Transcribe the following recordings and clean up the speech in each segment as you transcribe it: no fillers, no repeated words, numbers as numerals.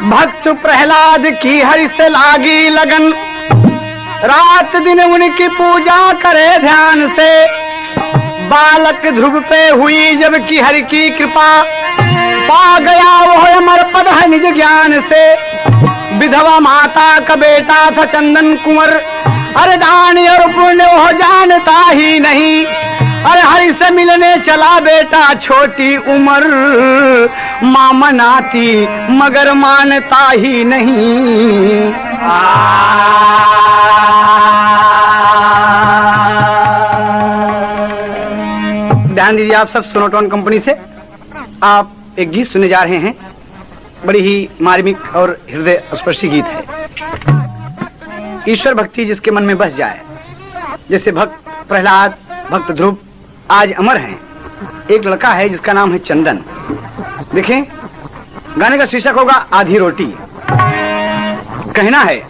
भक्त प्रहलाद की हरि से लागी लगन, रात दिन उनकी पूजा करे ध्यान से। बालक ध्रुव पे हुई जब की हरि की कृपा, पा गया वो अमर पद है निज ज्ञान से। विधवा माता का बेटा था चंदन कुंवर, अरे दान और पुण्य वो जानता ही नहीं। अरे हरि से मिलने चला बेटा छोटी उम्र, मां मनाती मगर मानता ही नहीं। ध्यान दीजिए आप सब, सोनोटोन कंपनी से आप एक गीत सुने जा रहे हैं। बड़ी ही मार्मिक और हृदय स्पर्शी गीत है। ईश्वर भक्ति जिसके मन में बस जाए, जैसे भक्त प्रहलाद, भक्त ध्रुव आज अमर हैं। एक लड़का है जिसका नाम है चंदन। देखें, गाने का शीर्षक होगा आधी रोटी। कहना है,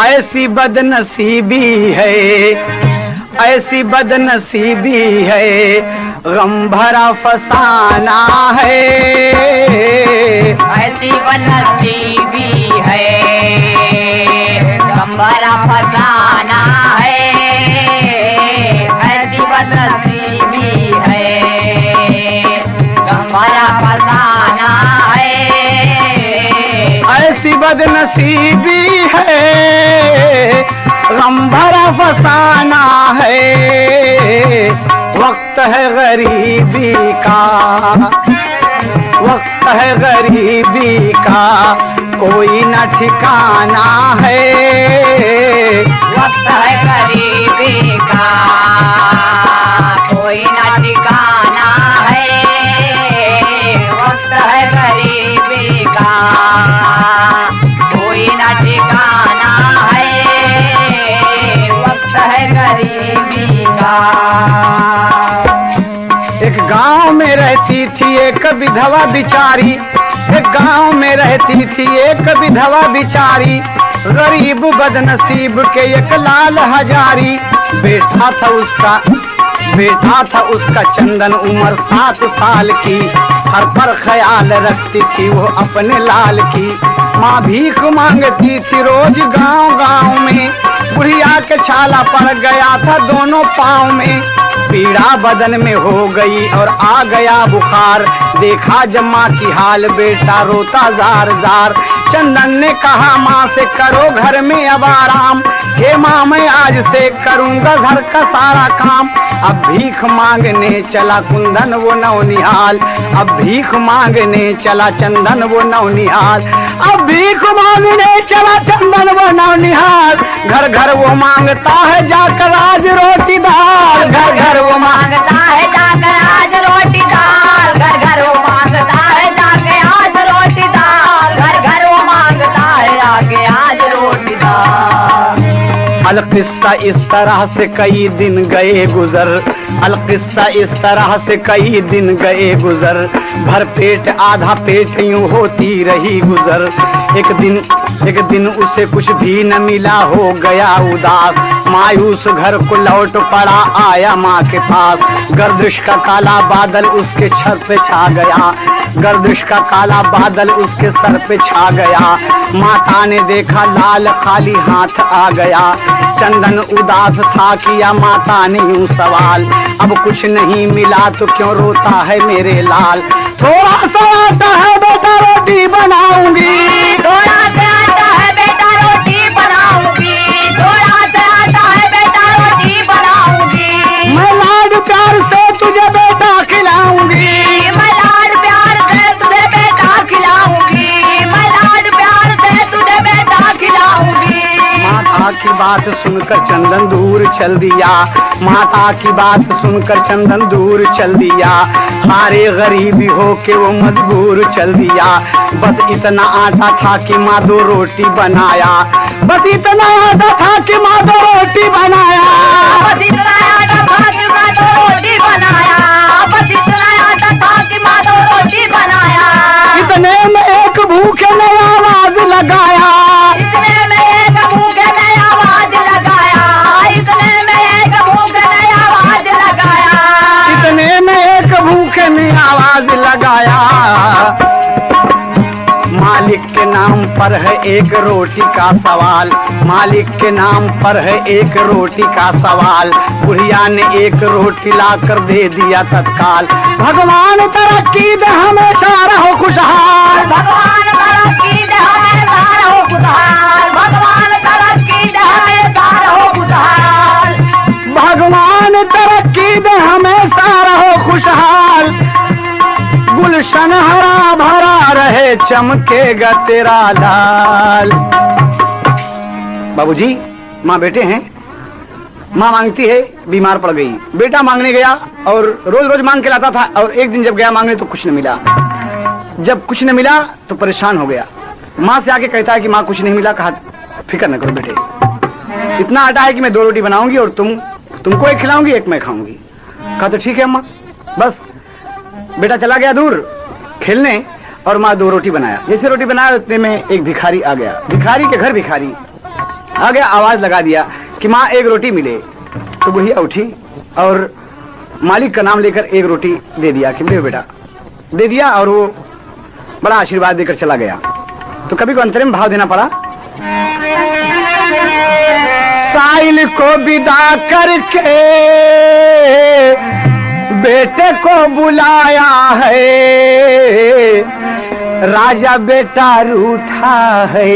ऐसी बदनसीबी है, ऐसी बदनसीबी है, गम भरा फसाना है। ऐसी बदनसीबी है, गम भरा फसाना है। ऐसी बदनसीबी है, गम भरा फसाना है। ऐसी बदनसीबी है, गम भरा फसाना है। वक्त है गरीबी का, वक्त है गरीबी का, कोई न ठिकाना है। वक्त है गरीबी का, कोई न ठिकाना है। वक्त है गरीबी का, कोई न ठिकाना है। वक्त है गरीबी का। एक गांव में रहती थी एक विधवा बिचारी, एक गांव में रहती थी एक विधवा बिचारी। गरीब बदनसीब के एक लाल हजारी, बेटा था उसका चंदन, उम्र 7 साल की। हर पर ख्याल रखती थी वो अपने लाल की। माँ भीख मांगती थी रोज गांव गांव में, बुढ़िया के छाला पड़ गया था दोनों पाँव में। पीड़ा बदन में हो गई और आ गया बुखार, देखा जब माँ की हाल बेटा रोता जार जार। चंदन ने कहा माँ से करो घर में अब आराम, हे माँ मैं आज से करूँगा घर का सारा काम। अब भीख मांगने चला कुंदन वो नौनिहाल, अब भीख मांगने चला चंदन वो नौनिहाल। अब भीख मांगने चला चंदन वो नौनिहाल, घर घर वो मांगता है जाकर आज रोटी दाल। घर घर वो मांगता है जाकर आज रोटी दाल। घर घर वो मांगता है जाके आज रोटी दाल। घर घर वो मांगता है आगे आज रोटी दाल। अलकिस्सा इस तरह से कई दिन गए गुजर, अलकिस्सा इस तरह से कई दिन गए गुजर। भर पेट आधा पेट यूं होती रही गुजर। एक दिन उसे कुछ भी न मिला, हो गया उदास। मायूस घर को लौट पड़ा, आया माँ के पास। गर्दिश का काला बादल उसके छत पे छा गया, गर्दिश का काला बादल उसके सर पे छा गया। माता ने देखा लाल खाली हाथ आ गया। चंदन उदास था, किया माता ने यूं सवाल, अब कुछ नहीं मिला तो क्यों रोता है मेरे लाल। थोड़ा सा आता है बेटा रोटी बनाऊंगी, थोड़ा सा आता है बेटा रोटी बनाऊंगी। थोड़ा सा आता है बेटा रोटी बनाऊंगी। मैं लाड प्यार से तुझे बेटा खिलाऊंगी। मैं लाड प्यार से तुझे बेटा खिलाऊंगी। मैं लाड प्यार से तुझे बेटा खिलाऊंगी। माता की बात सुनकर चंदन दूर चल दिया, माता की बात सुनकर चंदन दूर चल दिया। हारे गरीबी हो के वो मजबूर चल दिया। बस इतना आटा था कि माँ 2 रोटी बनाया, बस इतना आटा था कि माँ 2 रोटी बनाया। बस इतना आटा था कि माँ 2 रोटी बनाया। बस इतना आटा था कि माँ 2 रोटी बनाया। इतने में एक भूखे ने आवाज लगाया, इतने में एक भूखे ने आवाज लगाया। इतने में एक भूखे ने आवाज लगाया। इतने में एक भूखे ने आवाज लगाया। मालिक के के नाम पर है एक रोटी का सवाल, मालिक के नाम पर है एक रोटी का सवाल। बुढ़िया ने एक रोटी लाकर दे दिया तत्काल। भगवान तरक्की दे हमेशा रहो खुशहाल, भगवान तरक्की दे हमेशा रहो खुशहाल, भगवान तरक्की दे हमेशा रहो खुशहाल, भगवान तरक्की दे हमेशा रहो खुशहाल। गुलशन हरा भरा रहे चमकेगा तेरा लाल। बाबूजी, माँ बेटे हैं, माँ मांगती है, बीमार पड़ गई। बेटा मांगने गया और रोज रोज मांग के लाता था, और एक दिन जब गया मांगने तो कुछ न मिला। जब कुछ न मिला तो परेशान हो गया। माँ से आके कहता है कि माँ कुछ नहीं मिला। कहा फिक्र न करो बेटे, इतना आटा है कि मैं 2 रोटी बनाऊंगी और तुमको एक खिलाऊंगी, एक मैं खाऊंगी। कहा तो ठीक है अम्मा। बस बेटा चला गया दूर खेलने और माँ 2 रोटी बनाया। जैसे रोटी बनाया उतने में एक भिखारी आ गया। भिखारी के घर भिखारी आ गया, आवाज लगा दिया कि माँ एक रोटी मिले। तो बुढ़िया उठी और मालिक का नाम लेकर एक रोटी दे दिया कि ले बेटा, दे दिया। और वो बड़ा आशीर्वाद देकर चला गया। तो कभी को अंतरिम भाव देना पड़ा। साइल को विदा करके बेटे को बुलाया है, राजा बेटा रूठा है,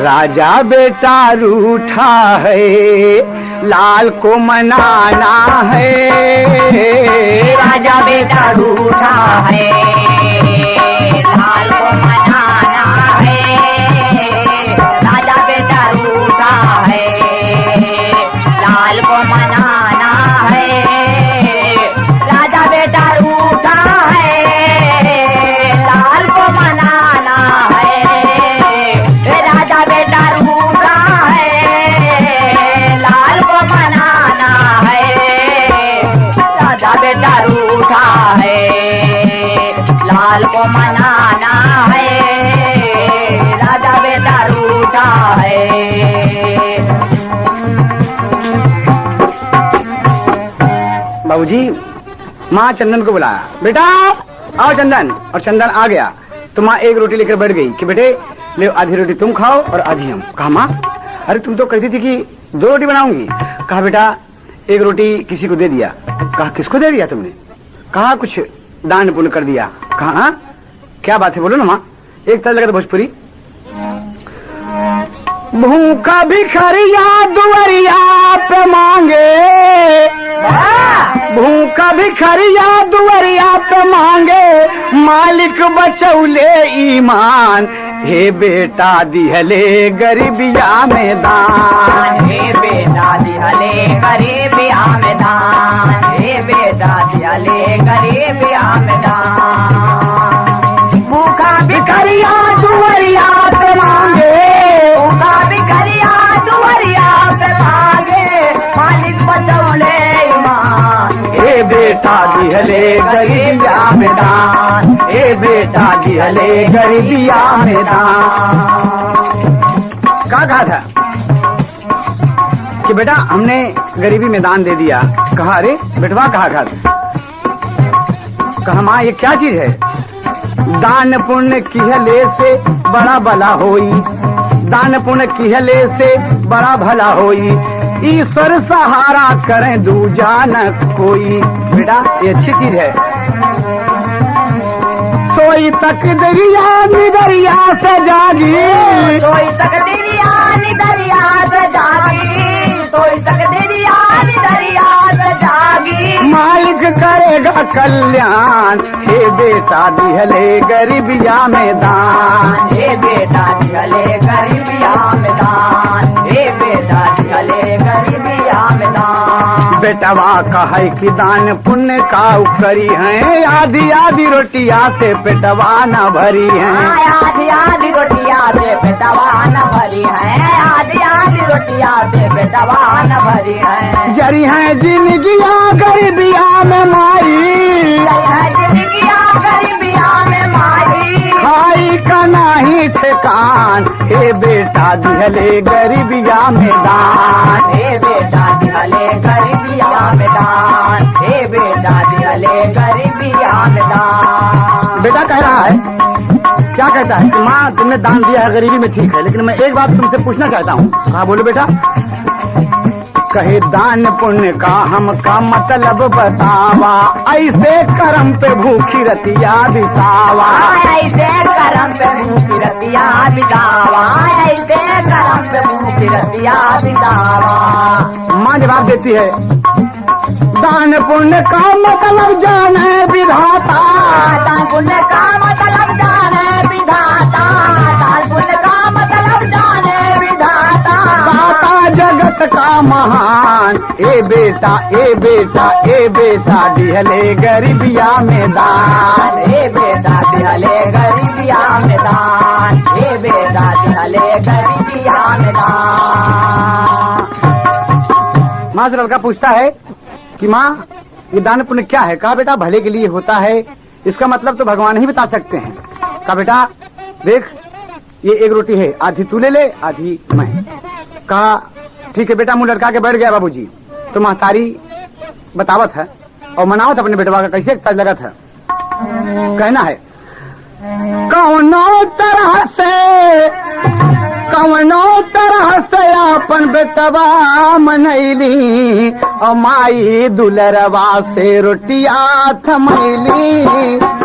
राजा बेटा रूठा है, लाल को मनाना है, राजा बेटा रूठा है, लाल को मनाना है, राजा बेटा रूठा है, लाल को मनाना है, राजा बेटा रूठा है, लाल को मनाना है, राजा बेटा रूठा है, लाल को मनाना है, राजा बेटा रूठा है, लाल को मनाना है, राजा बेटा रूठा है। बाबूजी, माँ चंदन को बुलाया, बेटा आओ चंदन। और चंदन आ गया तो माँ एक रोटी लेकर बैठ गई कि बेटे ले आधी रोटी तुम खाओ और आधी हम। कहा माँ, अरे तुम तो कहती थी कि 2 रोटी बनाऊंगी। कहा बेटा एक रोटी किसी को दे दिया। कहा किसको दे दिया तुमने? कहा कुछ दान पुण्य कर दिया। कहा हाँ? क्या बात है बोलो ना माँ। एक तरह लगा तो भोजपुरी। भूखा भिखरिया दुआरिया पे मांगे, भूखा भिखरिया दुआरिया पे मांगे, मालिक बचौले ईमान, हे बेटा दिहले गरीबिया में दान, हे बेटा दिहले गरीबिया में दान, हे बेटा दिहले गरीबिया में दान। भूखा भिखरिया दुआरिया पे मांगे, भूखा भिखरिया दुआरिया पे मांगे, मालिक बचौले ईमान, हे बेटा दिहले गरीबिया में दान, हे बेटा दिहले गरीबिया में दान। क्या कहा था कि बेटा हमने गरीबी में दान दे दिया। कहा अरे बेटवा कहा कहा माँ ये क्या चीज है? दान पुण्य किहले से बड़ा भला होई, दान पुण्य किहले से बड़ा भला होई, ईश्वर सहारा करें दूजा न कोई। बेटा ये अच्छी चीज है। सोई तक दरिया निदरिया से जागी, सोई तक दरिया निदरिया से जागी, सोई तक दरिया निदरिया से जागी, मालिक करेगा कल्याण, हे बेटा दिहले गरीबिया में दान, हे बेटा दिहले गरीबिया में दान, हे बेटा दिहले गरीबिया में दान। बेटवा कहे कि दान पुण्य का करी है, आधी आधी रोटिया से पेटवा न भरी है, आधी आधी रोटिया से पेटवा न भरी है, आधी आधी रोटिया से पेटवा न भरी है। जरी है जिंदगिया गरीबिया में माई, जिंदगिया गरीबिया में माई, खाई का नहीं ठेकान, हे बेटा दिहले गरीबिया में दान, हे बेटा दिहले गरीबिया में दान, हे बेटा दिहले गरीबिया में दान। बेटा कह रहा है क्या कह कहता है कि माँ तुमने दान दिया है, गरीबी में ठीक है, लेकिन मैं एक बात तुमसे पूछना चाहता हूँ। हाँ बोलो बेटा। कहे दान पुण्य का हमका मतलब बतावा, ऐसे कर्म पे भूखी रतिया बितावा। ऐसे कर्म पे भूखी रतिया बितावा, ऐसे कर्म पे भूखी रतिया बितावा। माँ जवाब देती है, दान पुण्य का मतलब जाने विधाता। दान पुण्य का मतलब जाने विधाता, दान पुण्य का मतलब जाने विधाता। दाता जगत का महान, ए बेटा ए बेटा ए बेटा दिहले गरीबिया में दान। ए बेटा दिहले गरीबिया में दान, ए बेटा दिहले गरीबिया में दान। माँ से लड़का पूछता है कि माँ ये दान पुण्य क्या है? कहा बेटा भले के लिए होता है, इसका मतलब तो भगवान ही बता सकते हैं। कहा बेटा देख ये एक रोटी है, आधी तू ले ले आधी मैं। कहा ठीक है बेटा। मुंह लड़का के बैठ गया बाबूजी। तो महतारी बतावत है और मनावत अपने बेटवा का कैसे तज लगत है। कहना है कौनो तरह से अपन बेटवा मनैली, और माई दुलरवा से रोटिया थमैली।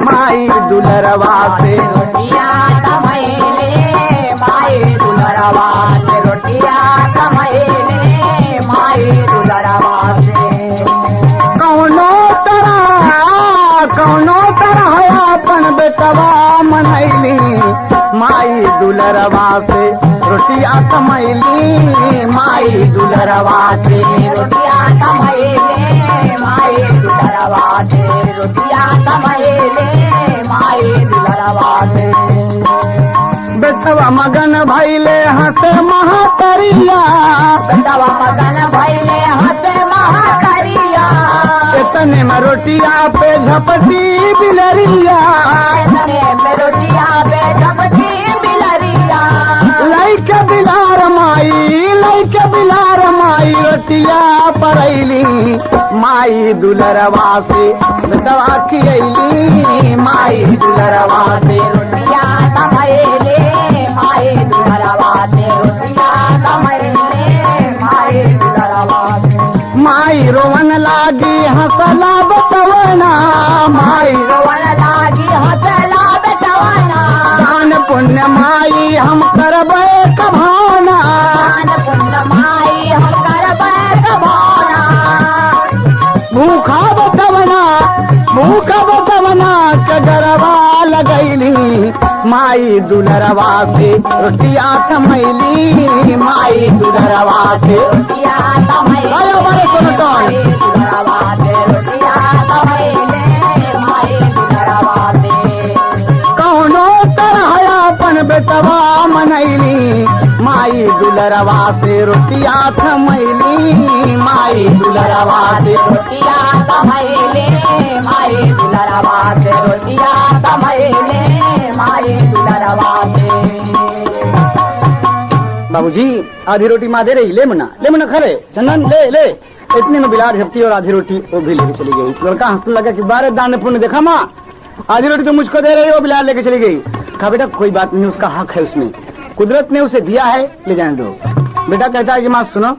माई दुलरवा से रोटिया थमैले, माई दुलरवा से रोटिया थमैले, माई दुलरवा से। कौनो तरह अपन बेटवा मनैली, माई दुलरवा से रोटिया थमैली। माई दुलरवा से रोटिया थमैले, माई दुलरवा से रोटिया थमैले, माई दुलरवा से। बेटवा मगन भैले हंसे महातरिया, बेटवा मगन भैले हंसे महातरिया। इतने में रोटिया पे झपटी बिलरिया, इतने में रोटिया पे झपटी बिलरिया। लैके बिलार माई रोटिया परैली। माई दुलरवा से बेटवा खियैली। माई दुलरवा से रोटिया थमैले, माई दुलरवा से रोटिया थमैले, माई दुलरवा से। माई रोवन लागी हंसला बतवना, माई रोवन लागी हंसला बतवना। दान पुण्य माई हम करबे कभाना। दान पुण्य माई हम करबै कभाना। भूखा बतवना के गरबा लगैली। माई दुलरवा से रोटिया थमैली। माई दुलरवा से रोटिया थमैले, माई दुलरवा से रोटिया थमैले, माई दुलरवा से। कौनो तरह अपन बेटवा मनैली। माई दुलरवा से रोटिया थमैली। माई दुलरवा से रोटिया थमैले, माई दुलरवा से रोटिया थमैले, माई दुलरवा से। बाबूजी आधी रोटी माँ दे रही, ले मुन्ना खा ले। चंदन ले। इतने में बिलार झपटी और आधी रोटी वो भी लेके चली गई। लड़का हंसने लगा कि बारे दान पुण्य देखा माँ, आधी रोटी तो मुझको दे रही हो, बिलार लेके चली गई। कहा बेटा कोई बात नहीं, उसका हक है, उसमें कुदरत ने उसे दिया है, ले जाने दो। बेटा कहता है कि माँ सुनो,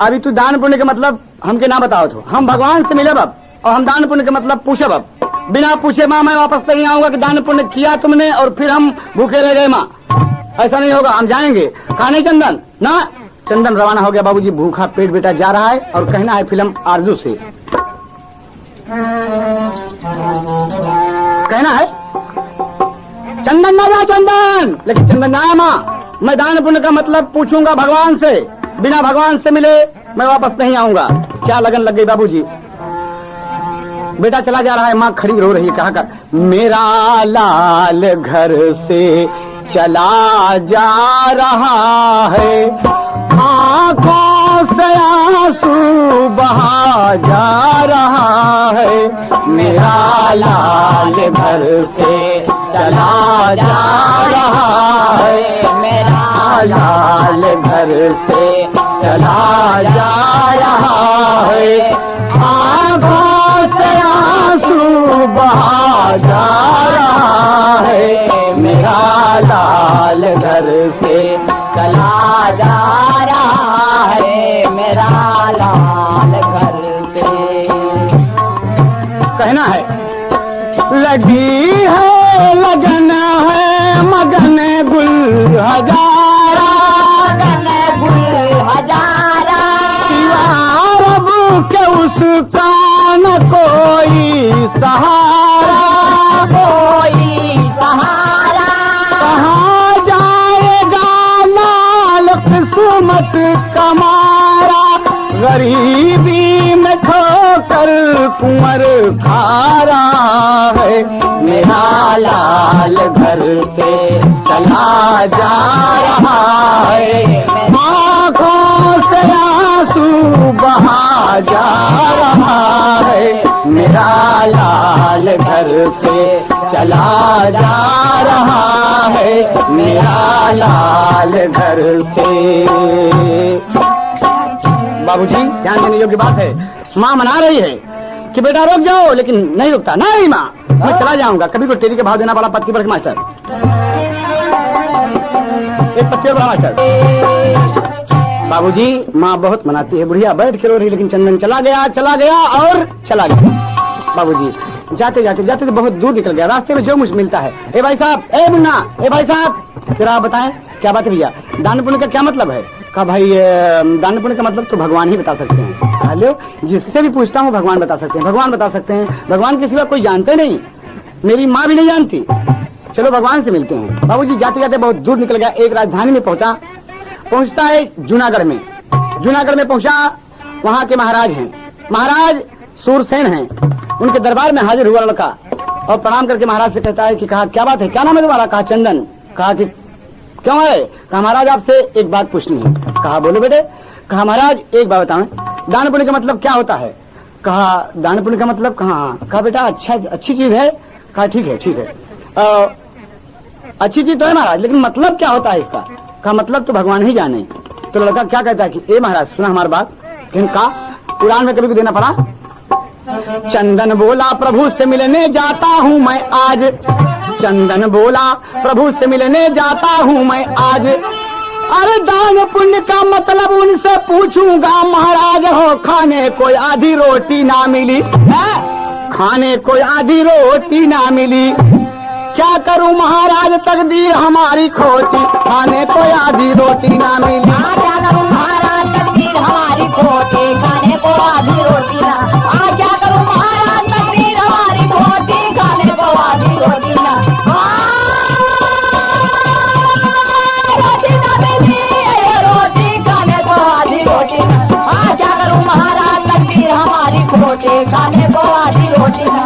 अभी तू दान पुण्य का मतलब हमके ना बताओ तो हम भगवान से मिले अब, और हम दान पुण्य का मतलब पूछे अब। बिना पूछे माँ मैं वापस नहीं आऊंगा कि दान पुण्य किया तुमने और फिर हम भूखे रह गए। माँ ऐसा नहीं होगा, हम जाएंगे। कहा नहीं चंदन ना। चंदन रवाना हो गया बाबूजी। भूखा पेट बेटा जा रहा है और कहना है फिल्म आरजू से। कहना है चंदन ना जा चंदन, लेकिन चंदन ना आया। माँ मैं दान पुण्य का मतलब पूछूंगा भगवान से, बिना भगवान से मिले मैं वापस नहीं आऊंगा। क्या लगन लग गई बाबूजी। बेटा चला जा रहा है, माँ खड़ी रो रही है। कहा कर मेरा लाल घर से चला जा रहा है, आंखों से आंसू बहा जा रहा है। मेरा लाल घर से चला जा रहा है, मेरा लाल घर से चला जा रहा है। आंखों से आंसू बहा जा रहा है, मेरा लाल घर से चला जा रहा है मेरा लाल घर से। कहना है लगी है लगन है मगन गुल हजारा, मगन गुल हजारा, सिवा रब के उसका न कोई सहारा, कोई सहारा, कहाँ जाएगा लाल किस्मत कमारा, गरीबी में ठोकर कुंवर खा रहा है मेरा लाल घर से चला जा रहा है, आँखों से आंसू बहा जा रहा है मेरा लाल घर से चला जा रहा है मेरा लाल घर से। बाबूजी ध्यान देने योग्य बात है, माँ मना रही है कि बेटा रुक जाओ, लेकिन नहीं रुकता। नहीं माँ, मैं चला जाऊंगा, कभी को तेरी के भाव देना पड़ा पत्ती पर मास्टर, एक पत्ती बड़ा मास्टर। बाबूजी माँ बहुत मनाती है, बुढ़िया बैठ के रो रही, लेकिन चंदन चला गया और चला गया। बाबूजी जाते जाते जाते तो बहुत दूर निकल गया, रास्ते में जो मुझे मिलता है, ए भाई साहब, ए मुन्ना, ए भाई साहब, फिर आप बताएं क्या बात है भैया, दान पुण्य का क्या मतलब है? कहा भाई दान पुण्य का मतलब तो भगवान ही बता सकते हैं। हेलो, जिससे भी पूछता हूँ भगवान बता सकते हैं, भगवान बता सकते हैं, भगवान के सिवा कोई जानते नहीं, मेरी माँ भी नहीं जानती, चलो भगवान से मिलते हैं। बाबूजी जाते जाते बहुत दूर निकल गया, एक राजधानी में पहुंचता है जूनागढ़ में। जूनागढ़ में पहुंचा, वहाँ के महाराज हैं, महाराज सूरसेन हैं, उनके दरबार में हाजिर हुआ लड़का और प्रणाम करके महाराज से कहता है कि कहा क्या बात है, क्या नाम है तुम्हारा? कहा चंदन। कहा कि क्यों है? कहा महाराज आपसे एक बात पूछनी है। कहा बोलो बेटे। कहा महाराज एक बात बताएं, दान पुण्य का मतलब क्या होता है? कहा दान पुण्य का मतलब कहा बेटा अच्छी चीज है। कहा ठीक है अच्छी चीज तो है महाराज, लेकिन मतलब क्या होता है इसका? कहा मतलब तो भगवान ही जाने। तो लड़का क्या कहता है कि ए महाराज सुना हमारी बात, लेकिन कहा उड़ान में कभी भी देना पड़ा। चंदन बोला प्रभु से मिलने जाता हूँ मैं आज, चंदन बोला प्रभु से मिलने जाता हूँ मैं आज, अरे दान पुण्य का मतलब उनसे पूछूंगा महाराज हो, खाने कोई आधी रोटी ना मिली, खाने कोई आधी रोटी ना मिली, क्या करूं महाराज तकदीर हमारी खोटी, खाने कोई आधी रोटी ना मिली, क्या करूं महाराज तकदीर हमारी खोटी, खाने को आधी रोटी ना, क्या करूं महाराज तकदीर हमारी खोटी, खाने को आधी रोटी ना, रोटी ना मिली, रोटी खाने को आधी रोटी ना, क्या करूं महाराज तकदीर हमारी खोटी, खाने को आधी रोटी ना,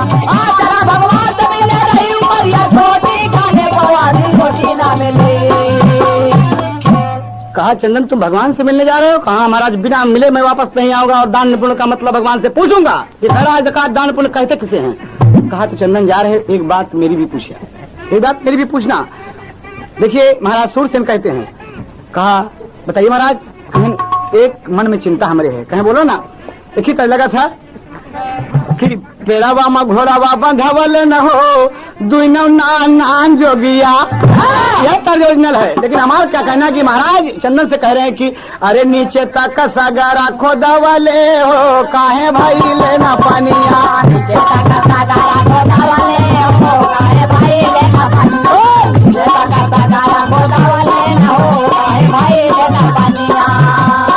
चला भगवान से मिले रही उमरिया छोटी, खाने को आधी रोटी ना मिली। कहा चंदन तुम भगवान से मिलने जा रहे हो? कहा महाराज बिना मिले मैं वापस नहीं आऊंगा और दान पुण्य का मतलब भगवान से पूछूंगा कि खैराज ज़कात दान पुण्य कहते किसे हैं? कहा तो चंदन जा रहे, एक बात मेरी भी पूछिए, एक बात मेरी भी पूछना। देखिए महाराज सूरसेन कहते हैं, कहा बताइए महाराज, कहीं एक मन में चिंता हमारे है, कहीं बोलो ना। एक ही तरह लगा था कि पेड़ावा में घोड़ावा बंधावल न हो, दुनो नान जोगिया, यह तर्ज ओरिजिनल है। लेकिन हमारा क्या कहना है कि महाराज चंदन से कह रहे हैं कि अरे नीचे तक सगारा खोदावले हो, काहे भाई लेना पनिया, नीचे तक सगारा खोदावले हो, काहे भाई लेना पनिया, नीचे तक सगारा खोदावले हो, काहे भाई लेना पनिया,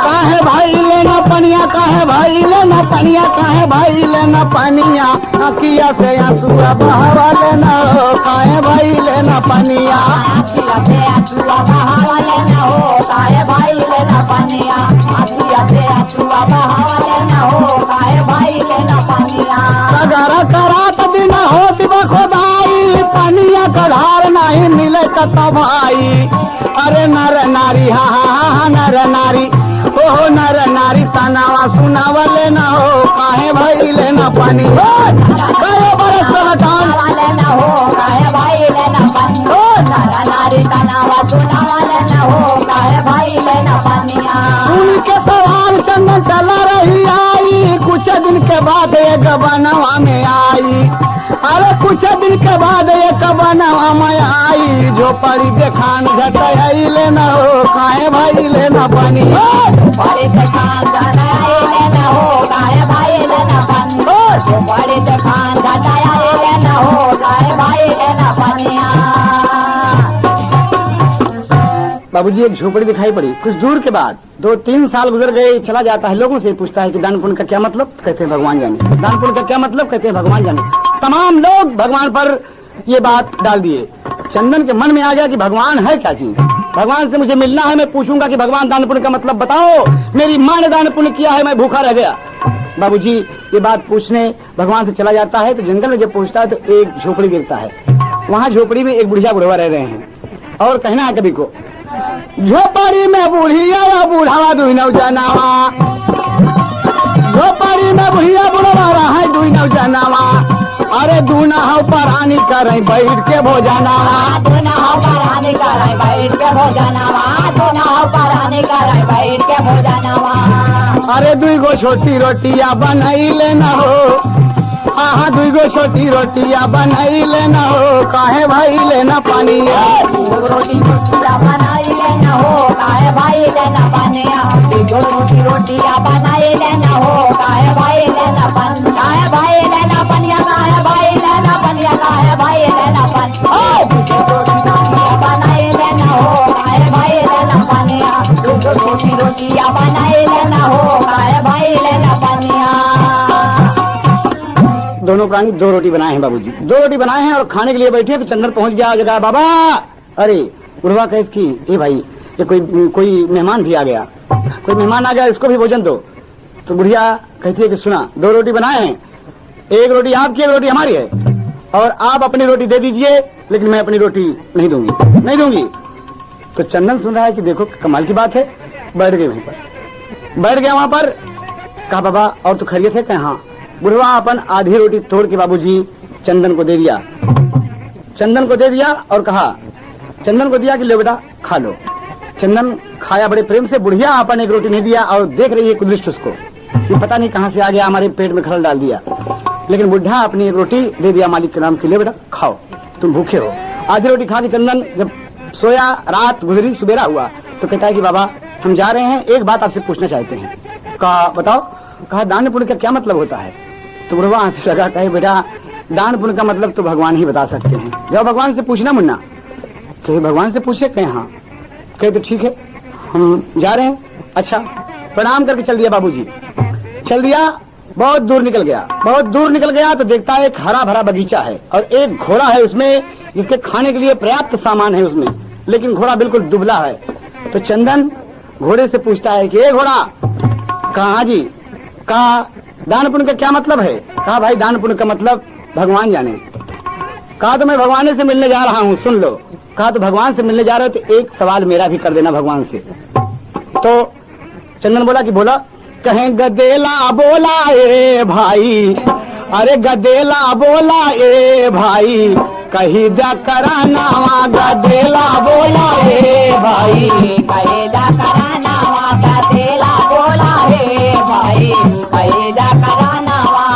काहे भाई लेना पनिया, काहे भाई लेना पनिया, काहे भाई लेना पनिया, अखिया से आंसुआ बहावा लेना हो, काहे भाई लेना पनिया, अखिया से आंसुआ बहावा लेना हो, काहे भाई लेना पनिया, अखिया से आंसुआ बहावा लेना हो, काहे भाई लेना पनिया, सगारा करात बिना होती बखोदाई, पनिया कढ़ार नहीं मिले कता भाई, अरे नर नारी हा नर नारी, ओहो नर नारी तनावा सुनावा लेना हो, काहे भाई लेना पानी, कहे बरस लेना हो, काहे भाई लेना पानी, नर नारी तनावा सुनावा लेना हो, काहे भाई लेना पनिया। उनके सवाल चंदन चला रही आई, कुछ दिन के बाद एक बनवा में आई, अरे कुछ दिन के बाद एक बनवा में आई झोपड़ी देखान घटाई लेना हो काहे भाई लेना पानी बड़े दुकान घटाया लेना हो गाय भाई लेना पानी बड़े दुकान घटाया लेना हो गाय भाई लेना पानिया। बाबूजी एक झोपड़ी दिखाई पड़ी कुछ दूर के बाद 2-3 साल गुजर गए चला जाता है लोगों से पूछता है कि दान पुण्य का क्या मतलब कहते हैं भगवान जाने दान पुण्य का क्या मतलब कहते हैं भगवान जाने तमाम लोग भगवान पर ये बात डाल दिए। चंदन के मन में आ गया कि भगवान है क्या चीज भगवान से मुझे मिलना है मैं पूछूंगा कि भगवान दान पुण्य का मतलब बताओ मेरी माँ ने दान पुण्य किया है मैं भूखा रह गया। बाबूजी ये बात पूछने भगवान से चला जाता है तो जंगल में जब पहुंचता है तो एक झोपड़ी गिरता है वहाँ झोपड़ी में एक बुढ़िया बुढ़वा रह रहे हैं और कहना है कभी को झोपड़ी में बुढ़िया बुढ़ावा दुई नौजनावा झोपड़ी में बुढ़िया बुढ़वा रहा है दुई नौजनावा अरे दूना हो परानी करे बैठ के भोजनावा दूना हो परानी करे बैठ के भोजनावा दूना हो परानी करे बैठ के भोजनावा। अरे दुई गो छोटी रोटियां बनाई लेना हो हाँ 2 गो छोटी रोटियां बनाई लेना हो काहे भाई लेना पानी रोटी रोटियां बनाई लेना हो काहे भाई लेना पानिया रोटियां बनाई लेना हो काहे भाई लेना पानी काहे भाई लेना पनिया काहे भाई लेना पनिया काहे भाई लेना पानी रोटियां बनाई लेना हो काहे भाई लेना पानिया रोटियां बनाई लेना हो काहे भाई लेना पानिया। दोनों प्राणी 2 रोटी बनाए हैं बाबूजी 2 रोटी बनाए हैं और खाने के लिए बैठे तो चंदन पहुंच गया जगह बाबा अरे बुढ़वा कह इसकी ए भाई ये कोई मेहमान भी आ गया कोई मेहमान आ गया इसको भी भोजन दो। तो बुढ़िया कहती है कि सुना 2 रोटी बनाए हैं 1 रोटी आपकी 1 रोटी हमारी है और आप अपनी रोटी दे दीजिए लेकिन मैं अपनी रोटी नहीं दूंगी। तो चंदन सुन रहा है कि देखो कमाल की बात है बैठ गए वहीं पर बैठ गया वहां पर कहा बाबा और तो खैरियत है हाँ बुढ़वा अपन आधी रोटी तोड़ के बाबूजी चंदन को दे दिया और कहा चंदन को दिया कि लो बेटा खा लो। चंदन खाया बड़े प्रेम से बुढ़िया अपन 1 रोटी नहीं दिया और देख रही है कुदृष्ट उसको कि पता नहीं कहां से आ गया हमारे पेट में खलल डाल दिया लेकिन बुढ़ा अपनी 1 रोटी दे दिया मालिक के नाम के लिए बेटा खाओ तुम भूखे हो। आधी रोटी खा के चंदन जब सोया रात गुजरी सुबेरा हुआ तो कहता है कि बाबा हम जा रहे हैं एक बात आपसे पूछना चाहते हैं। कहा बताओ। कहा दान पुण्य का क्या मतलब होता है। तो बुढ़वा हंसने लगा कहे बेटा दान पुण्य का मतलब तो भगवान ही बता सकते हैं जब भगवान से पूछना मुन्ना कहे भगवान से पूछे कहे हाँ कहे तो ठीक है हम जा रहे हैं। अच्छा प्रणाम करके चल दिया बाबूजी चल दिया बहुत दूर निकल गया तो देखता है एक हरा भरा बगीचा है और एक घोड़ा है उसमें जिसके खाने के लिए पर्याप्त सामान है उसमें लेकिन घोड़ा बिल्कुल दुबला है। तो चंदन घोड़े से पूछता है कि घोड़ा कहा जी कहा दान पुण्य का क्या मतलब है। कहा भाई दान पुण्य का मतलब भगवान जाने। कहा तो मैं भगवान से मिलने जा रहा हूँ सुन लो। कहा तो भगवान से मिलने जा रहे हो तो एक सवाल मेरा भी कर देना भगवान से। तो चंदन बोला कि बोला कहें गदेला बोला ए भाई अरे गदेला बोला ए भाई कही दा करानावा गदेला बोला ए भाई कही दा करानावा गदेला बोला ए भाई कही दा करानावा।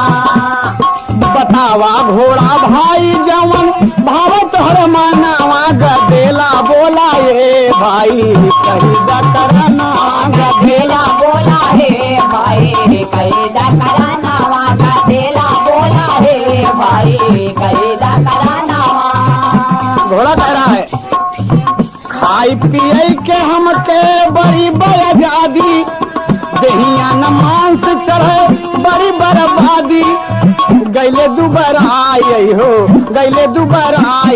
बतावा घोड़ा भाई जवन भाव तोहर मानावा गदेला बोला ए भाई कही दा करानावा गदेला बोला हे भाई कही दा करानावा गदेला बोला हे भाई कही दा करानावा। घोड़ा कह रहा है खाई पिए के हमके बड़ी बर्बादी दहिया न मांस चढ़े बड़ी बर्बादी गैले दुबर आई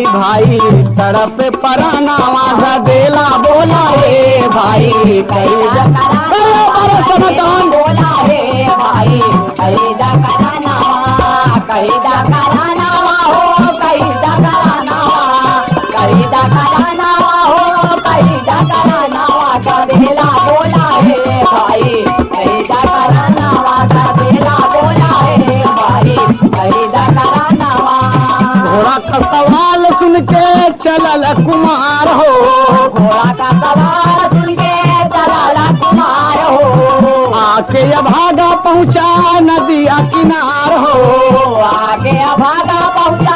भाई तरफ परानावा गदेला बोला हे भाई कही बोला हे भाई कही दा करानावा कही दा करानावा हो कही दा करानावा कही दा करानावा हो कही दा करानावा गदेला बोला हे भाई कही दा करानावा गदेला बोला हे भाई कही दा करानावा। घोड़ा का सवाल सुन के चलल कुमार हो घोड़ा का सवाल सुन के चलल कुमार हो आके भागा पहुँचा नदिया किनार हो आगे भागा पहुँचा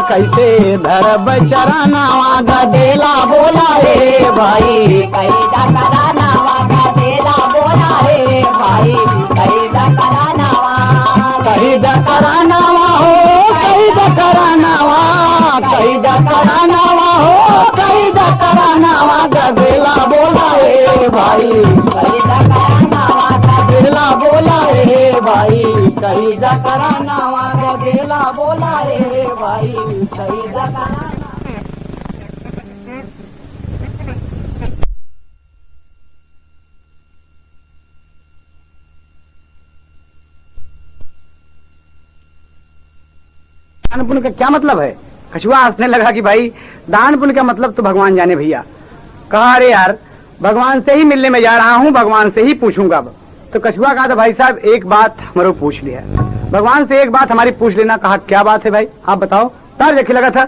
कैसे धरब चरनावा गदेला बोला रे भाई कैदा करानावा गदेला बोला रे भाई कैदा करानावा कैद करानावा हो कैद करानावा कैद करानावा हो कैद करानावा गदेला बोला रे भाई कैदा करानावा गदेला बोला रे भाई कैद करानावा गदेला बोला रे भाई कैदा करानावा दान पुण्य का क्या मतलब है? कछुआ हंसने लगा कि भाई दान पुण्य का मतलब तो भगवान जाने भैया। कहा अरे यार भगवान से ही मिलने में जा रहा हूँ, भगवान से ही पूछूंगा अब। तो कछुआ कहा था भाई साहब एक बात हमारो पूछ लिया, भगवान से एक बात हमारी पूछ लेना। कहा क्या बात है भाई आप बताओ। तार देखे लगा था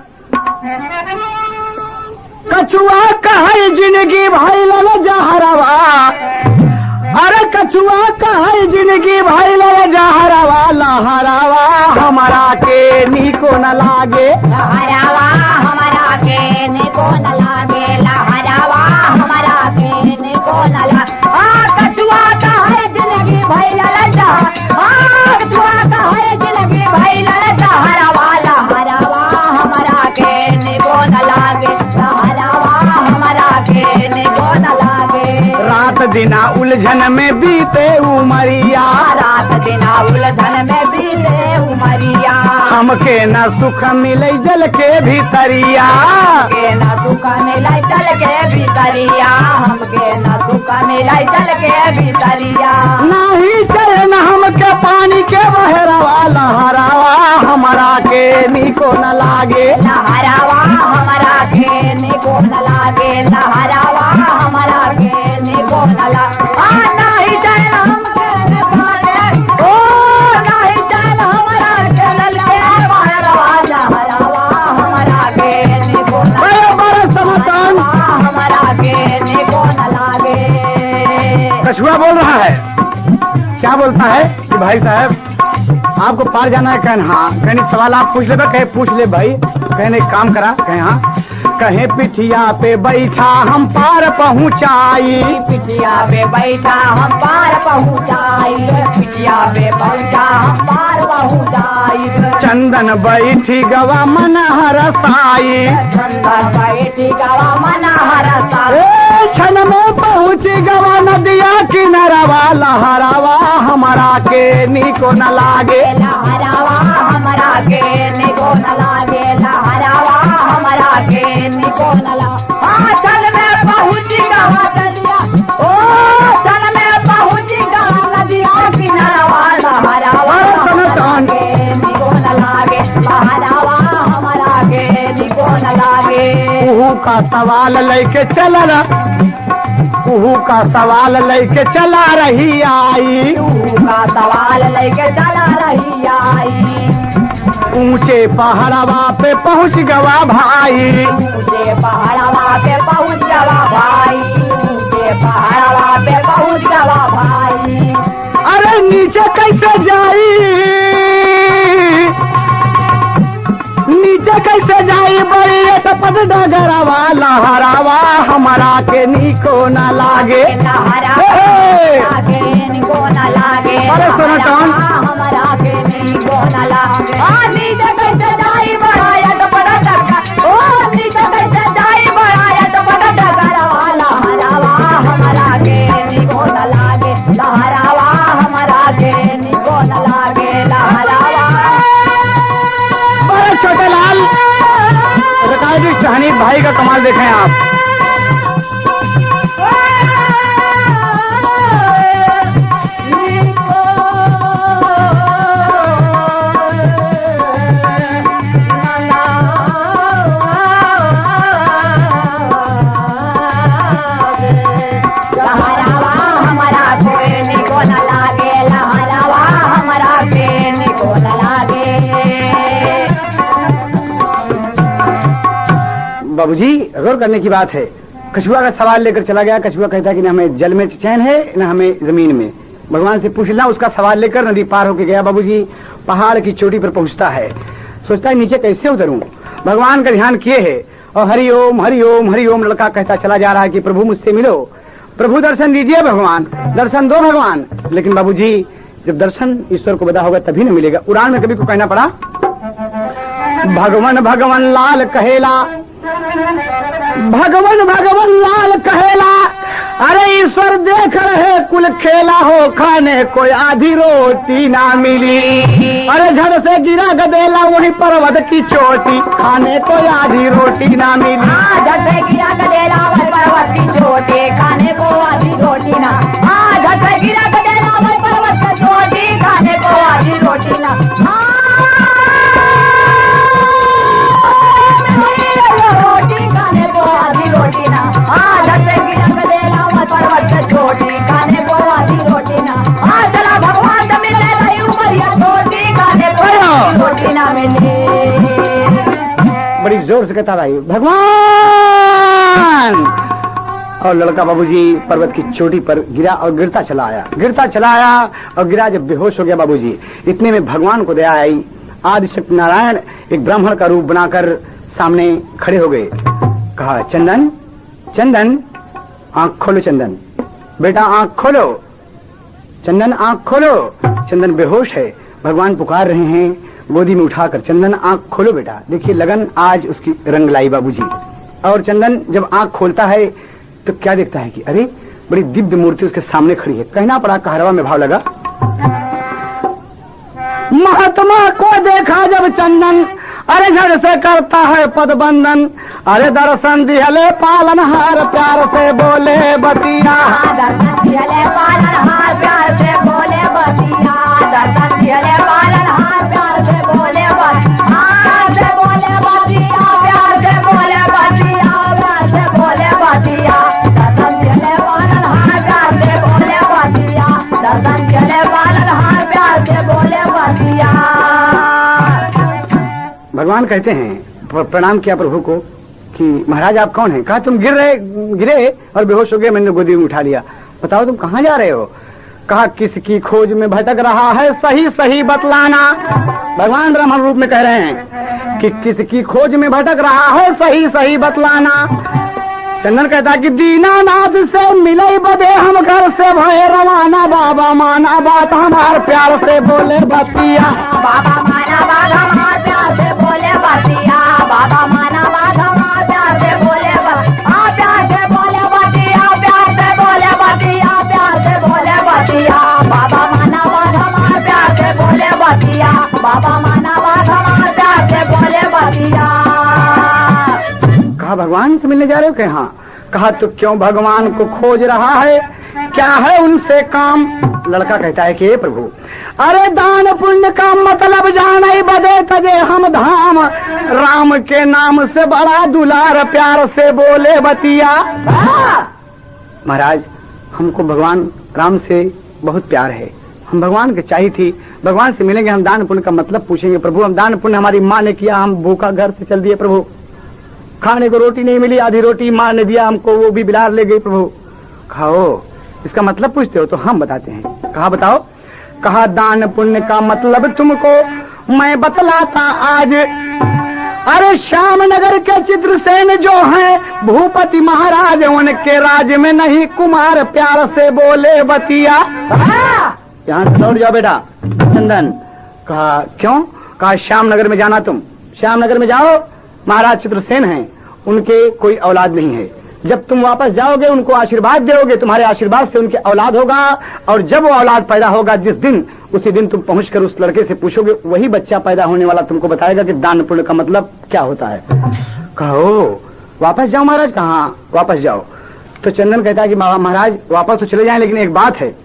कछुआ कहे जिंदगी भाई लाला जहरवा, अरे कछुआ कहे जिंदगी भाई लाला जहरवा लहरावा हमारा के नीको न लागे लहरावा हमारा के निको न लागे लहरावा हमारा के निको न लागे कछुआ का है जिंदगी भाई ललचा कछुआ का है जिंदगी भाई ललचा हरावा लहरावा हमारा के निको न लागे लहरावा हमारा के निको न लागे रात दिना उलझन में बीते उमरिया रात दिना उलझन में बीते उमरिया हमके न सुख मिले जल के भीतरिया के न सुख मिलाई चल के भीतरिया हमके न सुख मिलाई चल के भीतरिया नहीं चले न हमके पानी के बहरवा लहरावा हमारा के नीको न लागे लहरावा हमारा के निको न लागे लहरावा हमारा के निको न लागे नहीं चल हमके ओ नहीं चल हमारा के ललके बहरवा लहरावा हमारा के निको न बड़े बड़े समतन हमारा के निको न लागे कछुआ बोल रहा है। क्या बोलता है कि भाई साहब आपको पार जाना है? कहन हाँ। कहने सवाल आप पूछ ले कहे पूछ ले भाई। कहने काम करा कहे हाँ। कहे पिठिया पे बैठा हम पार पहुँचाई पिटिया पे बैठा हम पार पहुँचाई पिटिया पे बैठा हम पार पहुँचाई चंदन बैठी गवा मन हरसाई चंदन बैठी गवा मन हरसा क्षण में पहुँच गवा नदिया किनारवा लहरावा हमारा के नीको न लागे लहरावा हमारा के निको न लागे लहरावा हमारा के निको न लागे चल में पहुँच गवा नदिया ओ चल में पहुँच गवा नदिया किनारवा लहरावा हमारा के निको न लागे लहरावा हमारा के निको न लागे कुहू का सवाल लेके चलला कुहू का सवाल लेके चला रही आई का सवाल लेके चला रही आई ऊंचे पहाड़वा पे पहुँच गवा भाई ऊंचे पहाड़वा पे पहुँच गवा भाई ऊंचे पहाड़वा पे पहुँच गवा भाई अरे नीचे कैसे जाई नीचे कैसे जाई बड़ी टपट डगरवा लहरावा हमारा के नीको न लागे लहरावा के निको न लागे अरे सुनो टॉन। हमारा के निको न लागे नीचे कैसे जाई बढ़ाया तो बड़ा डगा ओ नीचे कैसे जाई बढ़ाया तो बड़ा डगरवा लहरावा हमारा के निको न लागे लहरावा हमारा के निको न लागे लहरावा बड़े छोटे लाल रकाजी हनीफ भाई का कमाल देखें आप। लहरावा हमारा के निको न लागे लहरावा हमारा के निको न लागे बाबूजी गौर करने की बात है। कछुआ का सवाल लेकर चला गया। कछुआ कहता है कि न हमें जल में चैन है न हमें जमीन में। भगवान से पूछ लेना। उसका सवाल लेकर नदी पार होके गया। बाबूजी पहाड़ की चोटी पर पहुंचता है। सोचता है नीचे कैसे उतरूं। भगवान का ध्यान किए है और हरिओम हरिओम हरिओम लड़का कहता चला जा रहा है कि प्रभु मुझसे मिलो, प्रभु दर्शन दीजिए, भगवान दर्शन दो भगवान। लेकिन बाबूजी जब दर्शन ईश्वर को बता होगा तभी न मिलेगा। उड़ान में कभी को कहना पड़ा, भगवान भगवान लाल कहेला, भगवान भगवान लाल कहेला, अरे ईश्वर देख रहे कुल खेला हो, खाने कोई आधी रोटी ना मिली। अरे झड़ से गिरा गदेला वही पर्वत की चोटी, खाने कोई आधी रोटी ना मिली। झट से गिरा गदेला वही पर्वत की चोटी, खाने को आधी रोटी ना। झट से गिरा गदेला वही पर्वत की चोटी, खाने को आधी रोटी ना। रोटी खाने को आधी रोटी ना। झट से गिरा गदेला वही पर्वत की चोटी, खाने को आधी रोटी ना। चला भगवान से मिलने रही उमरिया छोटी, खाने को आधी रोटी ना मिली। बड़ी जोर से कहता भाई भगवान। और लड़का बाबूजी पर्वत की चोटी पर गिरा और गिरता चला आया और गिरा। जब बेहोश हो गया बाबूजी, इतने में भगवान को दया आई। आदिशक्ति नारायण एक ब्राह्मण का रूप बनाकर सामने खड़े हो गए। कहा, चंदन चंदन आंख खोलो, चंदन बेटा आंख खोलो, चंदन आंख खोलो। चंदन बेहोश है, भगवान पुकार रहे हैं गोदी में उठाकर, चंदन आंख खोलो बेटा। देखिए लगन आज उसकी रंग लाई बाबूजी। और चंदन जब आंख खोलता है तो क्या देखता है कि अरे बड़ी दिव्य मूर्ति उसके सामने खड़ी है। कहना पड़ा, कहरवा में भाव लगा, महात्मा को देखा जब चंदन, अरे झड़ से करता है पदबंधन। अरे दर्शन दिहले पालनहार, प्यार से बोले बतिया। दर्शन दिहले पालनहार, प्यार से बोले बतिया। दर्शन दिहले पालनहार, प्यार से बोले बतिया। से बोले बतिया, प्यार से बोले बतिया। प्यार से बोले बतिया। दर्शन दिहले पालनहार, प्यार से बोले बतिया। दर्शन दिहले पालनहार, प्यार से बोले बतिया। भगवान कहते हैं, प्रणाम किया प्रभु को कि महाराज आप कौन हैं? कहा तुम गिरे और बेहोश हो गए, मैंने गोदी में उठा लिया। बताओ तुम कहाँ जा रहे हो? कहा किसकी खोज में भटक रहा है, सही सही बतलाना। भगवान ब्राह्मण रूप में कह रहे हैं कि किसकी खोज में भटक रहा है, सही सही बतलाना। चंदन कहता कि दीनानाथ से मिले बदे हम घर से भय रवाना। बाबा माना बात हमार, प्यार से बोले बतिया। बाबा माना बात हमार, प्यार से बोले बतिया। बाबा माना बात हमार, प्यार से बोले बतिया। प्यार से बोले बतिया। प्यार से बोले बतिया। प्यार से बोले बतिया। बाबा माना बात हमार, प्यार से बोले बतिया। बाबा माना बात हमार, प्यार से बोले बतिया। कहा भगवान से मिलने जा रहे हो? कहा हाँ। कहा तो क्यों भगवान को खोज रहा है, क्या है उनसे काम? लड़का कहता है कि हे प्रभु, अरे दान पुण्य का मतलब जाने बदे तजे हम धाम। राम के नाम से बड़ा दुलार, प्यार से बोले बतिया। महाराज हमको भगवान राम से बहुत प्यार है, हम भगवान के चाहिए थी, भगवान से मिलेंगे, हम दान पुण्य का मतलब पूछेंगे। प्रभु हम दान पुण्य हमारी माँ ने किया, हम भूखा घर से चल दिए प्रभु, खाने को रोटी नहीं मिली, आधी रोटी माँ ने दिया हमको, वो भी बिलार ले गई प्रभु। खाओ, इसका मतलब पूछते हो तो हम बताते हैं। कहा बताओ? कहा दान पुण्य का मतलब तुमको मैं बतलाता आज। अरे श्यामनगर के चित्रसेन जो हैं भूपति महाराज, उनके राज में नहीं कुमार, प्यार से बोले बतिया। यहाँ से लौट जाओ बेटा चंदन। कहा क्यों? कहा श्यामनगर में जाना, तुम श्यामनगर में जाओ, महाराज चित्रसेन हैं, उनके कोई औलाद नहीं है। जब तुम वापस जाओगे उनको आशीर्वाद दोगे, तुम्हारे आशीर्वाद से उनके औलाद होगा, और जब वो औलाद पैदा होगा जिस दिन, उसी दिन तुम पहुंचकर उस लड़के से पूछोगे, वही बच्चा पैदा होने वाला तुमको बताएगा कि दान पुण्य का मतलब क्या होता है। कहो वापस जाओ महाराज। कहाँ वापस जाओ? तो चंदन कहता है कि महाराज वापस तो चले जाएं, लेकिन एक बात है,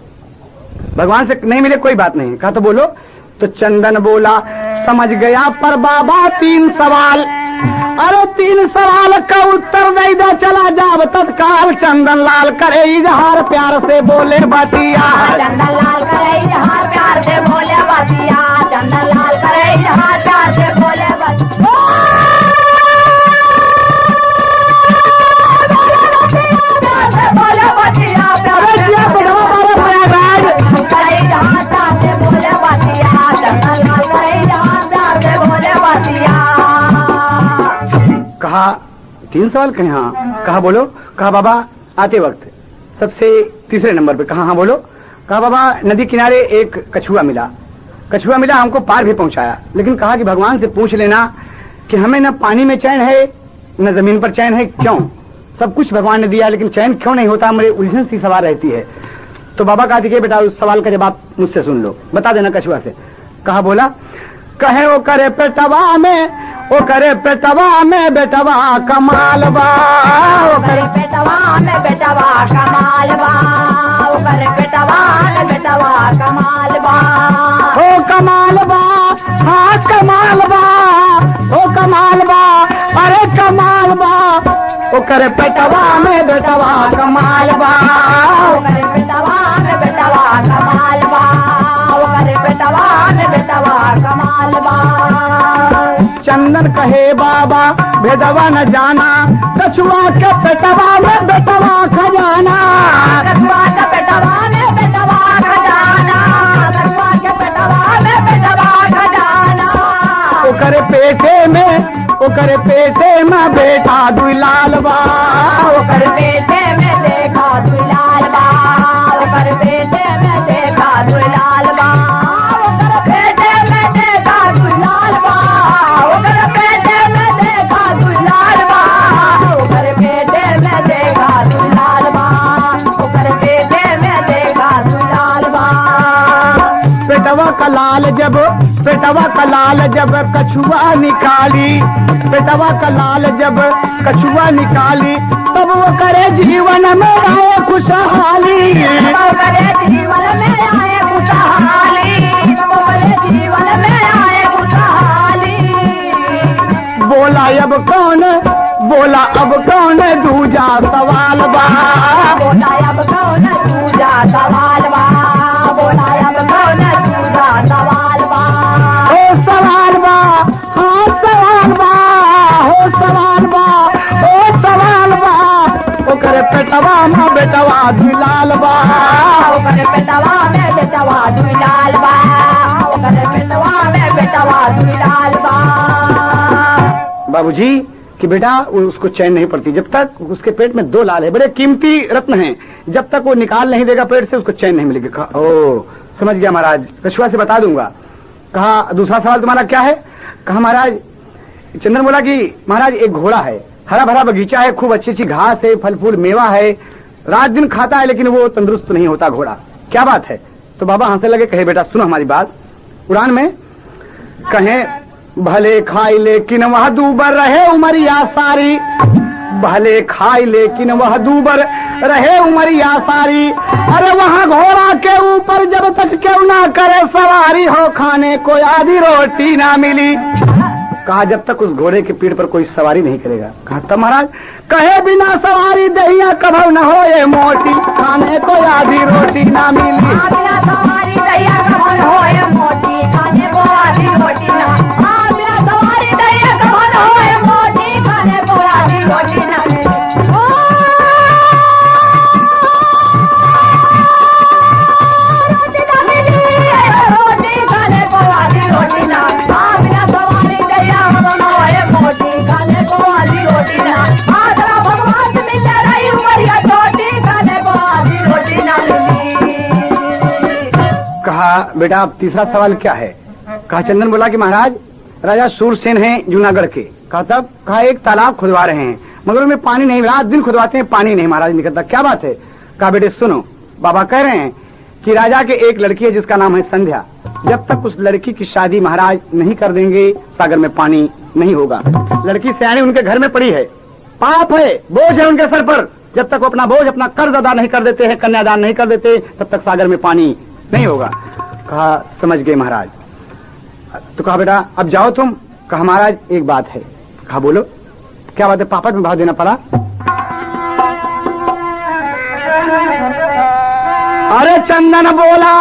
भगवान से नहीं मिले कोई बात नहीं। कहा तो बोलो। तो चंदन बोला, समझ गया पर बाबा 3 सवाल। अरे 3 सवाल का उत्तर नहीं दे चला जाब तत्काल। चंदन लाल करे इजहार, प्यार से बोले बतिया। चंदन लाल करे इजहार, प्यार से बोले बतिया। चंदन लाल करे इजहार, प्यार से बोले बतिया। बोले बतिया, प्यार से करे इजहार, प्यार से बोले बतिया। चंदन लाल करे इजहार, प्यार से बोले बतिया। कहा 3 सवाल कहे? हाँ। कहा बोलो। कहा बाबा आते वक्त सबसे तीसरे नंबर पे। कहा हाँ बोलो। कहा बाबा नदी किनारे एक कछुआ मिला, कछुआ मिला हमको पार भी पहुंचाया, लेकिन कहा कि भगवान से पूछ लेना कि हमें न पानी में चैन है न जमीन पर चैन है, क्यों? सब कुछ भगवान ने दिया लेकिन चैन क्यों नहीं होता? मेरे उलझन सी सवाल रहती है। तो बाबा कहा कि बेटा उस सवाल का जवाब मुझसे सुन लो, बता देना कछुआ से। कहा बोला। कहे ओ करे पेटवा में, ओ करे पेटवा में बेटवा कमाल बा, ओ करे पेटवा में बेटवा कमाल बा, ओ करे पेटवा में बेटवा कमाल बा, ओ कमाल बा, हाँ कमाल बा, ओ कमाल बा, अरे कमाल बा, ओ करे पेटवा में बेटवा कमाल बा, ओ करे पेटवा में बेटवा कमाल बा, ओ करे पेटवा में बेटवा कमाल बा। चंदन कहे बाबा भेदवा न जाना, कछुआ के पेटवा में बेटवा खजाना, कछुआ के पेटवा में बेटवा खजाना, कछुआ के पेटवा में बेटवा खजाना, ओकरे पेटे में बेटा दुलाल बा, ओकर पेटे में देखा दुलाल बा, ओकर पेटे में देखा दुलाल बा, ओकर पेटे में देखा दुलाल बा, ओकर पेटे में देखा दुलाल बा, ओकर पेटे में देखा दुलाल बा, ओकर पेटे में देखा दुलाल बा। पेटवा का लाल जब कछुआ निकाली, पेटवा का लाल जब कछुआ निकाली, तब वो करे जीवन में आए खुशहाली, वो करे जीवन में आए खुशहाली, वो करे जीवन में आए खुशहाली। बोला अब कौन दूजा सवाल बा, बोला अब कौन दूजा सवाल बा, बोला अब कौन दूजा सवाल बा, हो सवाल बा, हाँ सवाल बा, हो सवाल बा, हो सवाल बा, ओकर पेटवा में बेटवा दुलाल बा, ओकर पेटवा में बेटवा दुलाल बा, ओकर पेटवा में बेटवा दुलाल बा। बाबूजी कि बेटा उसको चैन नहीं पड़ती, जब तक उसके पेट में 2 लाल है, बड़े कीमती रत्न हैं, जब तक वो निकाल नहीं देगा पेट से उसको चैन नहीं मिलेगी। कहा ओ समझ गया महाराज, कछुआ से बता दूंगा। कहा दूसरा सवाल तुम्हारा क्या है? कहा महाराज, चंदन बोला कि महाराज एक घोड़ा है, हरा भरा बगीचा है, खूब अच्छी अच्छी घास है, फल फूल मेवा है, रात दिन खाता है लेकिन वो तंदुरुस्त नहीं होता घोड़ा, क्या बात है? तो बाबा हंसने लगे, कहे बेटा सुनो हमारी बात। उड़ान में कहे भले खाई लेकिन वह दूबर रहे उमरिया सारी, भले खाई लेकिन वह दूबर रहे उमरिया सारी, अरे वहाँ घोड़ा के ऊपर जब तक क्यों ना करे सवारी हो, खाने को आधी रोटी ना मिली। कहा जब तक उस घोड़े के पीठ पर कोई सवारी नहीं करेगा। कहा तब महाराज? कहे बिना सवारी दहिया कभू न हो ये मोटी, खाने को आधी रोटी ना मिली, बिना सवारी दहिया कभू न हो ये मोटी, खाने को आधी रोटी ना, बिना सवारी दहिया कभू न हो ये मोटी, खाने को आधी रोटी ना मिली। रोटी खाने को आधी रोटी ना, बिना सवारी दहिया कभू न हो ये मोटी, खाने को आधी रोटी ना, तेरा भगवान से मिल रही उमरिया छोटी, खाने को आधी रोटी ना मिली। कहा बेटा अब तीसरा सवाल क्या है? कहा चंदन बोला कि महाराज राजा सूरसेन हैं जूनागढ़ के। कहा तब? कहा एक तालाब खुदवा रहे हैं मगर उनमें पानी नहीं, रात दिन खुदवाते हैं पानी नहीं महाराज निकलता, क्या बात है? कहा बेटे सुनो, बाबा कह रहे हैं कि राजा के एक लड़की है जिसका नाम है संध्या, जब तक उस लड़की की शादी महाराज नहीं कर देंगे सागर में पानी नहीं होगा। लड़की सियाणी उनके घर में पड़ी है, पाप है, बोझ है उनके सर पर, जब तक वो अपना बोझ अपना कर्ज अदा नहीं कर देते हैं, कन्यादान नहीं कर देते, तब तक सागर में पानी नहीं होगा। कहा समझ गए महाराज। तो कहा बेटा अब जाओ तुम। कहा महाराज एक बात है। कहा बोलो क्या बात है? पापड़ में भाव देना पड़ा। अरे चंदन बोला,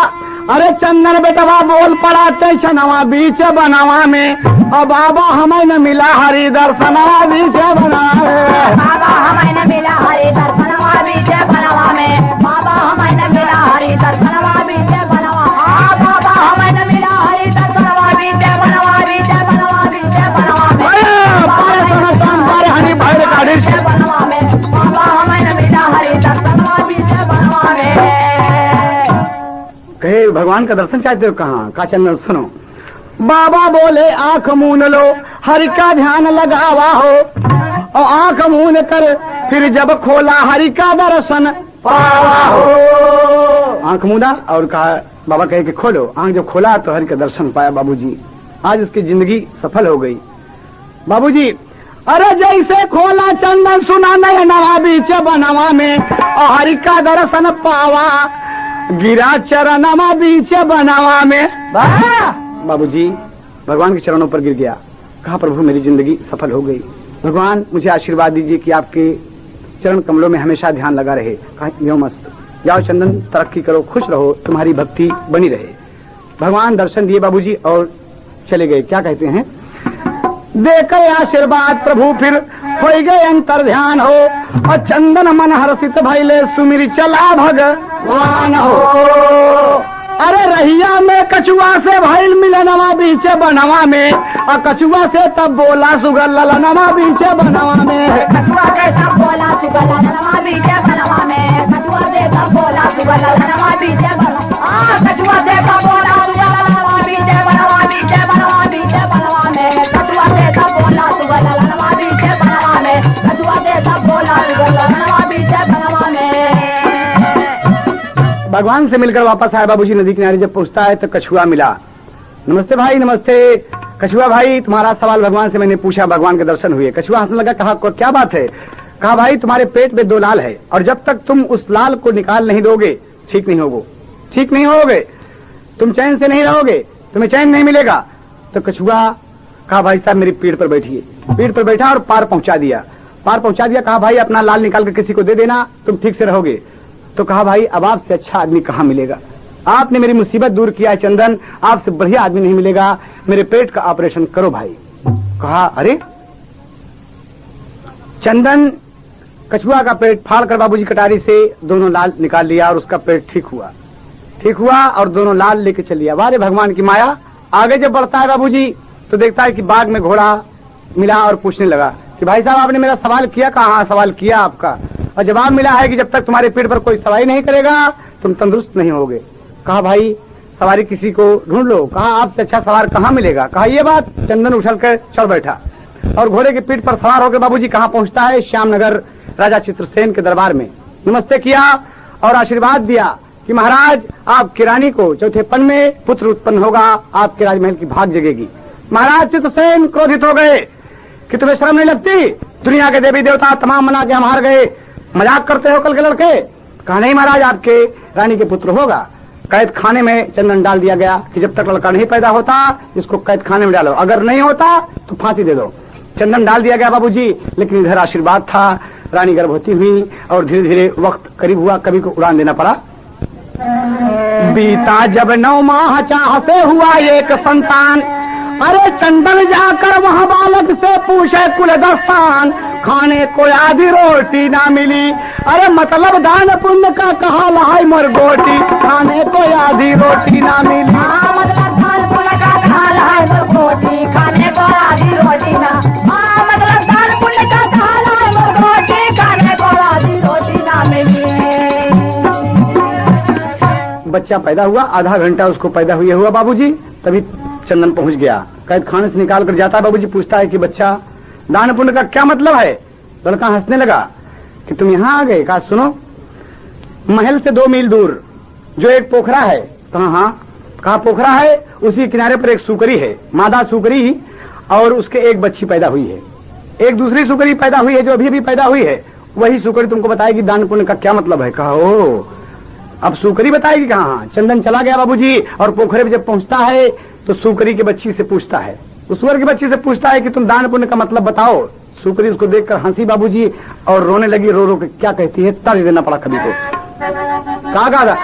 अरे चंदन बेटवा बोल पड़ा टेंशनवा बीच बनावा में, और बाबा हमें न मिला हरि दर्शनवा बीच बनावे, बाबा हमें न मिला हरि दर्शनवा बीच बनवा में, बाबा हमें न मिला हरि दर्शनवा बीच बनवा, बाबा हमें न मिला हरि दर्शनवा बीच बनवा, बीच बनवा, बीच बनवा में, हरि कहे भगवान का दर्शन चाहते हो? कहाँ? का चंदन सुनो। बाबा बोले आंख मून लो, हरि का ध्यान लगावा हो, और आंख मून कर फिर जब खोला हरि का दर्शन पावा हो। आंख मूना और कहा, बाबा कहे कि खोलो। आंख जब खोला तो हरि का दर्शन पाया बाबूजी। आज उसकी जिंदगी सफल हो गई बाबूजी। अरे जैसे खोला चंदन सुना नयनवा बीच बनवा में, और हरि का दर्शन पावा गिरा चरणवा बीच बनवा में। बाबूजी भगवान के चरणों पर गिर गया। कहा प्रभु मेरी जिंदगी सफल हो गई, भगवान मुझे आशीर्वाद दीजिए कि आपके चरण कमलों में हमेशा ध्यान लगा रहे। कहा यो मस्त, जाओ चंदन तरक्की करो, खुश रहो, तुम्हारी भक्ति बनी रहे। भगवान दर्शन दिए बाबूजी और चले गए। क्या कहते हैं? देकर आशीर्वाद प्रभु फिर हो गए अंतर ध्यान हो, और चंदन मन हर्षित भइले सुमिर चला भगवान हो। अरे रहिया में कछुआ से भइल मिलनवा बीचे बनवा में, और कछुआ से तब बोला सुगर ललनवा बीचे बनवा में। कछुआ से तब बोला सुगर ललनवा बीचे बनवा में। कछुआ से तब बोला सुगर ललनवा बीचे बनवा। कछुआ से तब बोला सुगर ललनवा बीचे बनवा बीचे बनवा बीचे बनवा में। कछुआ से तब बोला सुगर ललनवा बीचे बनवा में। कछुआ से तब बोला सुगर ललनवा बीचे बनवा में। भगवान से मिलकर वापस आया बाबूजी। नदी किनारे जब पहुंचता है तो कछुआ मिला। नमस्ते भाई, नमस्ते। कछुआ भाई तुम्हारा सवाल भगवान से मैंने पूछा, भगवान के दर्शन हुए। कछुआ हंसने लगा। कहा क्या बात है? कहा भाई तुम्हारे पेट में 2 लाल है, और जब तक तुम उस लाल को निकाल नहीं दोगे ठीक नहीं होगे, ठीक नहीं होगे, तुम चैन से नहीं रहोगे, तुम्हें चैन नहीं मिलेगा। तो कछुआ कहा भाई साहब मेरी पीठ पर बैठिए। पीठ पर बैठा और पार पहुंचा दिया, पार पहुंचा दिया। कहा भाई अपना लाल निकाल कर किसी को दे देना, तुम ठीक से रहोगे। तो कहा भाई अब आपसे अच्छा आदमी कहाँ मिलेगा, आपने मेरी मुसीबत दूर किया है चंदन, आपसे बढ़िया आदमी नहीं मिलेगा, मेरे पेट का ऑपरेशन करो भाई। कहा अरे चंदन कछुआ का पेट फाड़ कर बाबूजी कटारी से दोनों लाल निकाल लिया, और उसका पेट ठीक हुआ और दोनों लाल लेके चल लिया। वारे भगवान की माया। आगे जब बढ़ता है बाबूजी तो देखता है कि बाग में घोड़ा मिला और पूछने लगा कि भाई साहब आपने मेरा सवाल किया? कहा हाँ सवाल किया आपका, और जवाब मिला है कि जब तक तुम्हारे पेट पर कोई सवारी नहीं करेगा तुम तंदुरुस्त नहीं होगे। कहा भाई सवारी किसी को ढूंढ लो। कहा आपसे अच्छा सवार कहाँ मिलेगा? कहा ये बात। चंदन उछल कर चढ़ बैठा और घोड़े की पीठ पर सवार होकर बाबूजी कहाँ पहुंचता है? श्यामनगर राजा चित्रसेन के दरबार में नमस्ते किया और आशीर्वाद दिया कि महाराज आपकी रानी को चौथे पन में पुत्र उत्पन्न होगा, आपके राजमहल की भाग जगेगी। महाराज चित्रसेन क्रोधित हो गए कि तुम्हें शर्म नहीं लगती? दुनिया के देवी देवता तमाम मना के हम हार गए, मजाक करते हो कल के लड़के। कहा नहीं महाराज आपके रानी के पुत्र होगा। कैद खाने में चंदन डाल दिया गया कि जब तक लड़का नहीं पैदा होता इसको कैद खाने में डालो, अगर नहीं होता तो फांसी दे दो। चंदन डाल दिया गया बाबूजी, लेकिन इधर आशीर्वाद था, रानी गर्भवती हुई और धीरे धीरे वक्त करीब हुआ, कभी को उड़ान देना पड़ा। बीता जब 9 माह चाह से हुआ एक संतान, अरे चंदन जाकर वहाँ बालक से पूछे कुल दस्तान, खाने को आधी रोटी ना मिली, अरे मतलब दान पुण्य का कहा लहाई मर गोटी, खाने को आधी रोटी ना मिली। मतलब दान पुण्य का कहा लहाई मर गोटी, खाने को आधी रोटी ना। मतलब दान पुण्य का कहा लहाई मर गोटी, खाने को आधी रोटी ना मिली। बच्चा पैदा हुआ, आधा घंटा उसको पैदा हुए हुआ बाबूजी, तभी चंदन पहुंच गया। कैद खाने से निकाल कर जाता है बाबूजी, पूछता है कि बच्चा दान पुण्य का क्या मतलब है? लड़का हंसने लगा कि तुम यहाँ आ गए। कहा सुनो, महल से 2 मील दूर जो एक पोखरा है। कहा हाँ। कहा पोखरा है, उसी किनारे पर एक सुकरी है, मादा सुकरी, और उसके एक बच्ची पैदा हुई है। एक दूसरी सुकरी पैदा हुई है जो अभी भी पैदा हुई है, वही सुकरी तुमको बताएगी दान पुण्य का क्या मतलब है। कहा ओ अब सुकरी बताएगी। कहा हाँ। चंदन चला गया बाबूजी और पोखरे में जब पहुंचता है तो सुकरी की बच्ची से पूछता है, उस सुअर की बच्ची से पूछता है कि तुम दान पुण्य का मतलब बताओ। सुकरी उसको देखकर हंसी बाबूजी और रोने लगी, रो रो के क्या कहती है, तर्ज देना पड़ा कभी को। कहा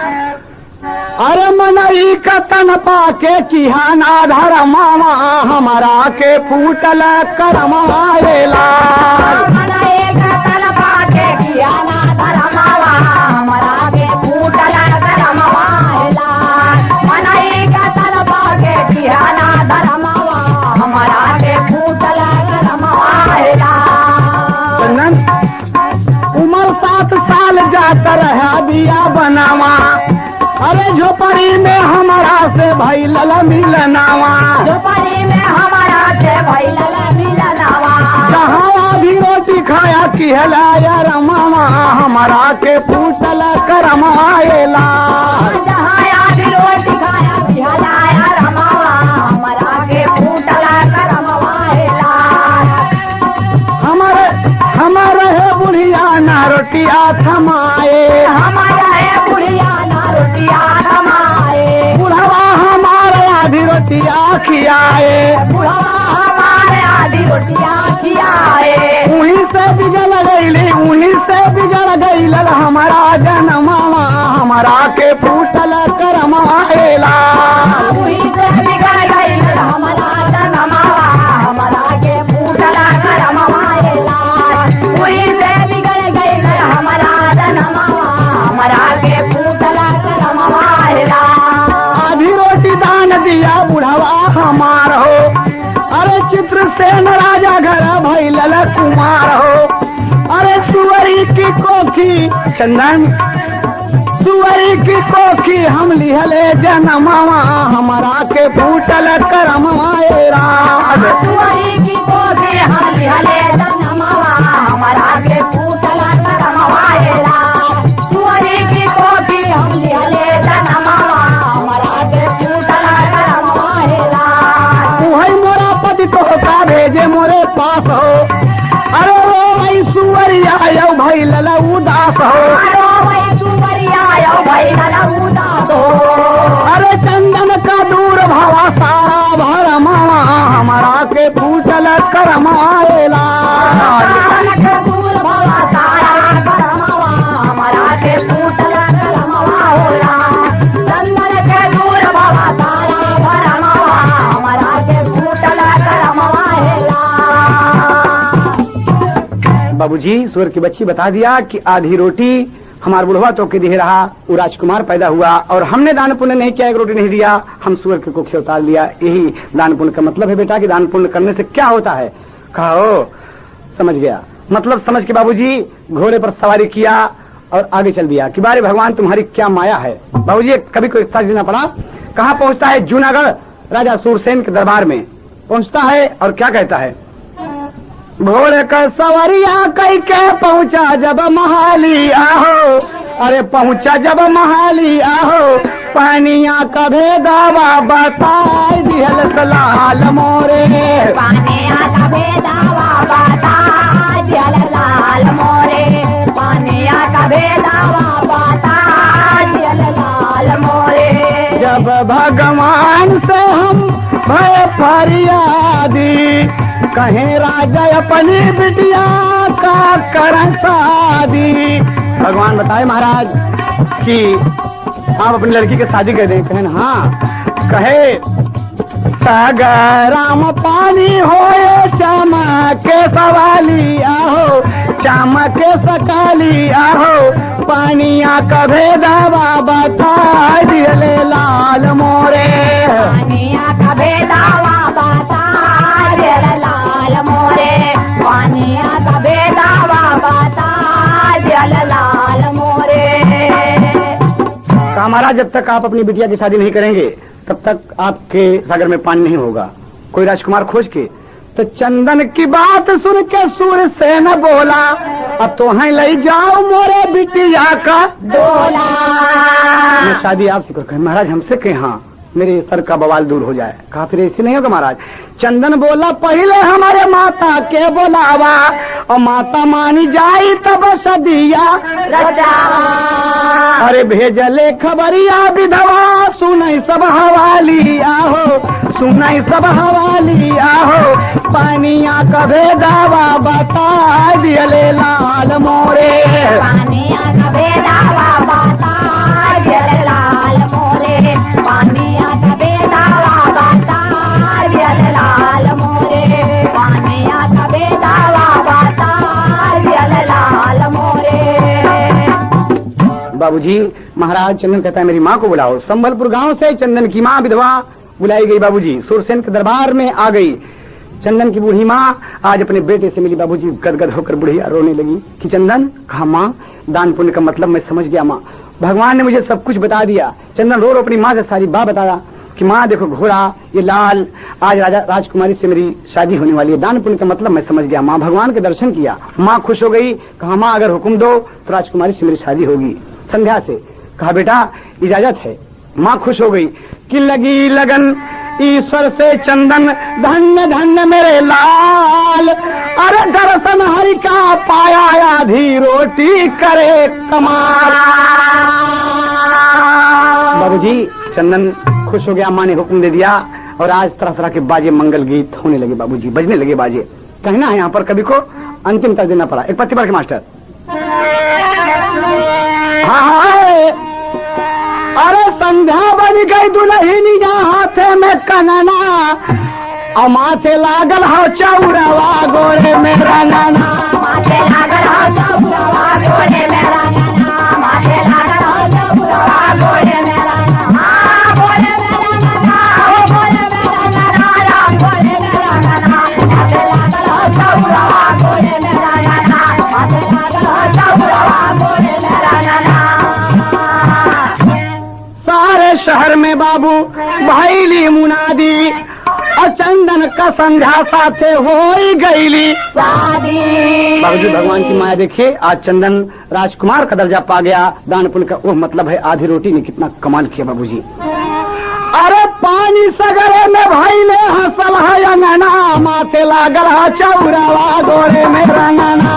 अरे मनई का तन पाके किहा नाधर मामा, हमारा के फूटल करमाएला। मनई का तन पाके किहा नाधर मामा, हमारा के फूटल करमाएला। मनई का तन पाके किहा नाधर मामा, हमारा के फूटल करमाएला। चंदन उम्र 7 साल जाकर है दिया बनावा, अरे झोपड़ी में हमारा से भाई लला मिलनावा, झोपड़ी में हमारा से भाई लला मिलनावा, जहाँ आधी रोटी खाया की हलाया रमावा, हमारा के फूटल करमाएला। जहाँ आधी रोटी खाया की हलाया रमावा, हमारा के फूटल करमवाएला। हमारे है बुढ़िया ना रोटिया थमाए, हमारा है बुढ़िया ना रोटिया थमाए, बुढ़वा हमारे आधी रोटिया खियाए, बुढ़वा हमारे आधी रोटिया खियाए। उन्हीं से बिगड़ गईली, उन्हीं से बिगड़ गईल हमारा जनमावा, हमारा के फूटल करमाएला। उन्हीं से बिगड़ गई हमारा जनमावा, हमारा के फूटल करमवाएला। उन्हीं से बिगड़ गई हमारा जनमावा, हमारा के फूटल करमवाएला। आधी रोटी दान दिया बुढ़वा हमार हो, अरे चित्रसेन राजा घर भइल कुमार हो। अरे सुअरी की कोखी चंदन, सुअरी की कोखी हम लिहले जनमावा, हमारा के फूटल करमवाएला। सुअरी की कोठी हम लिहले जनमावा, हमारा के फूटल करमवाएला। सुअरी की कोठी हम लिहले जनमावा, हमारा के फूटल करमवाएला। वही मोरा पति तो का भेजे मोरे पास हो, अरे वो भाई सुअरी आयो भाई लला उदास हो। अरे भाई सुअरिया आयो भाई लला उदास हो। अरे चंदन का दूर भावा सारा भरमावा, हमारा के फूटल करमाएला। चंदन के दूर भवा सारा करमवा, हमारा के फूटल करमवाएला। चंदन के दूर भवा सारा भरमवा, हमारा के फूटल करमवाएला। बाबूजी सुअर की बच्ची बता दिया कि आधी रोटी हमार बुढ़वा तो के दे रहा, वो राजकुमार पैदा हुआ और हमने दान पुण्य नहीं किया, एक रोटी नहीं दिया, हम सुअर के कुखे उतार लिया। यही दान पुण्य का मतलब है बेटा कि दान पुण्य करने से क्या होता है। कहो समझ गया, मतलब समझ के बाबूजी घोड़े पर सवारी किया और आगे चल दिया कि बारे भगवान तुम्हारी क्या माया है। बाबूजी कभी कोई साथ देना पड़ा। कहाँ पहुंचता है? जूनागढ़ राजा सूरसेन के दरबार में पहुंचता है और क्या कहता है? घोड़े का सवारिया कई के पहुंचा जब महालिया हो, अरे पहुंचा जब महालिया हो, पानिया का भेदावा बता दिहल लाल मोरे। पानिया का भेदावा बता दिहल लाल मोरे, पानिया का भेदावा बता दिहल लाल मोरे। जब भगवान से हम भय फरियादी, कहे राजा अपनी बिटिया का करन शादी। भगवान बताए महाराज कि आप अपनी लड़की की शादी कर दें। कहें हाँ। कहे सागराम पानी होए चमके सवाली आहो, चमके सकाली आहो, पानिया का भेदावा बता दिले लाल मोरे। पानिया का भेदावा बता दिहल लाल मोरे, पानिया का भेदावा बता दिहल लाल मोरे। महाराज जब तक आप अपनी बिटिया की शादी नहीं करेंगे तब तक आपके सागर में पानी नहीं होगा। कोई राजकुमार खोज के तो चंदन की बात सुन के सूरसेन बोला, अब तो है ले जाओ मोरे बिटिया का डोला। मैं शादी आपसे कर। महाराज हमसे कहे हाँ, मेरे सर का बवाल दूर हो जाए। कहा फिर ऐसे नहीं होगा महाराज। चंदन बोला पहले हमारे माता के बोलावा, और माता मानी जाई तब सदिया रजा। अरे भेजले खबरिया विधवा, सुनई सब हवाली आहो, सुनई सब हवाली आहो, पानिया का भेदावा बता दियले लाल मोरे। पानिया का भेदावा बता दिहल लाल मोरे, पानिया का भेदावा बता दिहल लाल मोरे, पानिया का भेदावा बता दिहल लाल मोरे। बाबूजी महाराज चंदन कहता है मेरी माँ को बुलाओ। संबलपुर गांव से चंदन की माँ विधवा बुलाई गई। बाबूजी सूरसेन के दरबार में आ गई। चंदन की बूढ़ी माँ आज अपने बेटे से मिली। बाबूजी गदगद होकर बुढ़िया रोने लगी कि चंदन। कहा माँ दान पुण्य का मतलब मैं समझ गया माँ। भगवान ने मुझे सब कुछ बता दिया। चंदन रो रो अपनी माँ से सारी बात बताया कि माँ देखो घोड़ा ये लाल, आज राजा राजकुमारी से मेरी शादी होने वाली है। दान पुण्य का मतलब मैं समझ गया। माँ भगवान के दर्शन किया, माँ खुश हो गई। कहा माँ अगर हुक्म दो तो राजकुमारी से मेरी शादी होगी। संध्या से कहा बेटा इजाजत है। माँ खुश हो गई कि लगी लगन ईश्वर से चंदन, धन्य धन्य मेरे लाल। अरे दर्शन हरि का पाया, आधी रोटी करे कमाल। बाबूजी चंदन खुश हो गया, माँ ने हुक्म दे दिया और आज तरह तरह के बाजे मंगल गीत होने लगे बाबूजी, बजने लगे बाजे। कहना है यहाँ पर कवि को अंतिम तक देना पड़ा। एक पत्ती पर के मास्टर अरे संध्या बन गई दुल्हनी हाथे में कनना, और माथे लागल हो चौरवा गोरे में रंगना। माथे लागल हो चौरवा गोरे में रंगना, माथे लागल हो चौरवा गोरे में रंगना। गोरे में रंगना, गोरे में रंगना, गोरे में रंगना। माथे लागल हो चौरवा गोरे में रंगना, माथे लागल हो चौरवा गोरे में रंगना। सारे शहर में बाबू भैली मुनादी, और चंदन का संध्या साथे हो गईली शादी। बाबूजी भगवान की माया देखिए, आज चंदन राजकुमार का दर्जा पा गया। दान पुण्य का वो मतलब है आधी रोटी ने कितना कमाल किया बाबूजी। अरे पानी सगरे में भैले हंसल है अंगना, माथे लागल है चौरवा गोरे में रंगना।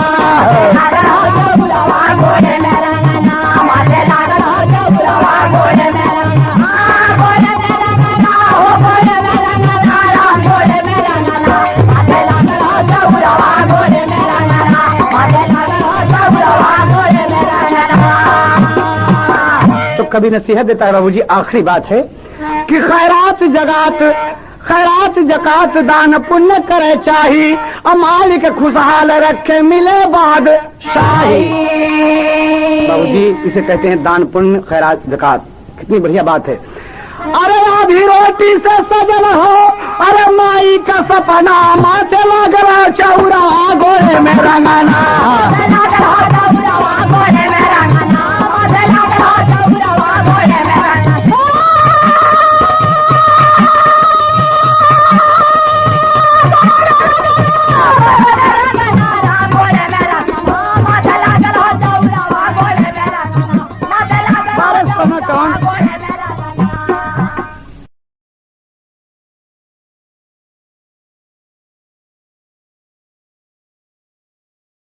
लागल हो चौरवा गोरे में रंगना, माथे लागल हो चौरवा गोरे में रंगना। गोरे में रंगना, गोरे में रंगना, गोरे में रंगना। माथे लागल हो चौरवा गोरे में रंगना, माथे लागल हो चौरवा गोरे में रंगना। तो कभी नसीहत देता है बाबूजी, आखिरी बात है कि खैरात जगात, खैरात जकात दान पुण्य करे चाही, और मालिक खुशहाल रखे मिले बाद शाही। बाबूजी इसे कहते हैं दान पुण्य खैरात जकात। कितनी बढ़िया बात है। अरे आधी रोटी से सजल हो, अरे माई का सपना, माथे लागल चौरा गोरे में रंगना।